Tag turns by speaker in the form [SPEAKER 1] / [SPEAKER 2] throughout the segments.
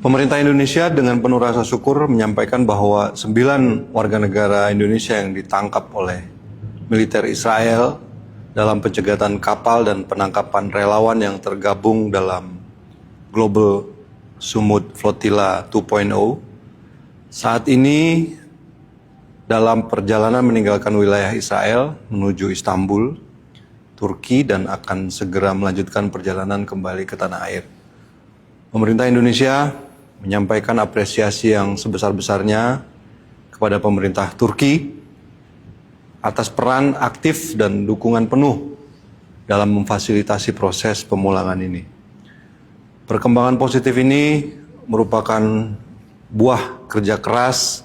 [SPEAKER 1] Pemerintah Indonesia dengan penuh rasa syukur menyampaikan bahwa 9 warga negara Indonesia yang ditangkap oleh militer Israel dalam pencegatan kapal dan penangkapan relawan yang tergabung dalam Global Sumut Flotilla 2.0 saat ini dalam perjalanan meninggalkan wilayah Israel menuju Istanbul, Turki, dan akan segera melanjutkan perjalanan kembali ke tanah air. Pemerintah Indonesia menyampaikan apresiasi yang sebesar-besarnya kepada pemerintah Turki atas peran aktif dan dukungan penuh dalam memfasilitasi proses pemulangan ini. Perkembangan positif ini merupakan buah kerja keras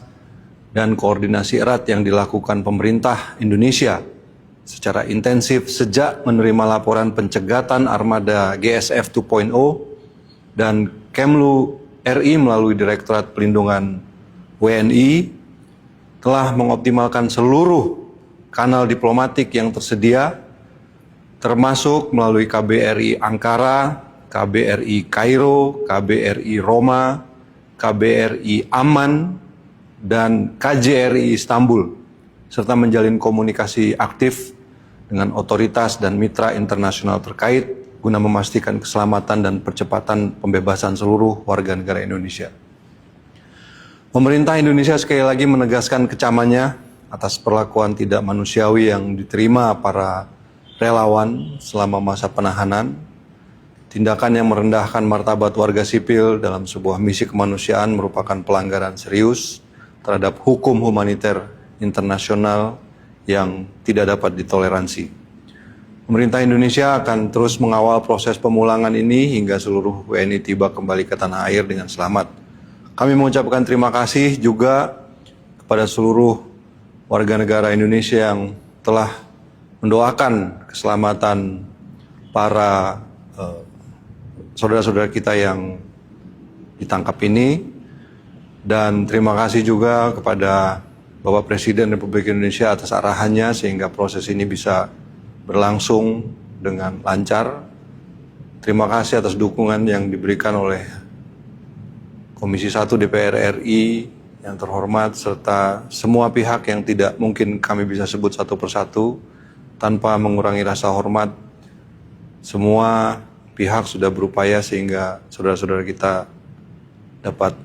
[SPEAKER 1] dan koordinasi erat yang dilakukan pemerintah Indonesia secara intensif sejak menerima laporan pencegatan armada GSF 2.0 dan Kemlu RI melalui Direktorat Pelindungan WNI telah mengoptimalkan seluruh kanal diplomatik yang tersedia, termasuk melalui KBRI Ankara, KBRI Kairo, KBRI Roma, KBRI Amman, dan KJRI Istanbul, serta menjalin komunikasi aktif dengan otoritas dan mitra internasional terkait guna memastikan keselamatan dan percepatan pembebasan seluruh warga negara Indonesia. Pemerintah Indonesia sekali lagi menegaskan kecamannya atas perlakuan tidak manusiawi yang diterima para relawan selama masa penahanan, tindakan yang merendahkan martabat warga sipil dalam sebuah misi kemanusiaan merupakan pelanggaran serius terhadap hukum humaniter internasional yang tidak dapat ditoleransi. Pemerintah Indonesia akan terus mengawal proses pemulangan ini hingga seluruh WNI tiba kembali ke tanah air dengan selamat. Kami mengucapkan terima kasih juga kepada seluruh warga negara Indonesia yang telah mendoakan keselamatan para saudara-saudara kita yang ditangkap ini. Dan terima kasih juga kepada Bapak Presiden Republik Indonesia atas arahannya sehingga proses ini bisa berlangsung dengan lancar. Terima kasih atas dukungan yang diberikan oleh Komisi 1 DPR RI yang terhormat serta semua pihak yang tidak mungkin kami bisa sebut satu persatu tanpa mengurangi rasa hormat. Semua pihak sudah berupaya sehingga saudara-saudara kita dapat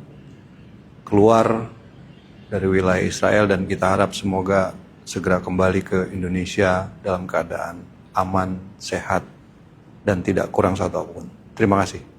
[SPEAKER 1] keluar dari wilayah Israel dan kita harap semoga segera kembali ke Indonesia dalam keadaan aman, sehat, dan tidak kurang satu apapun. Terima kasih.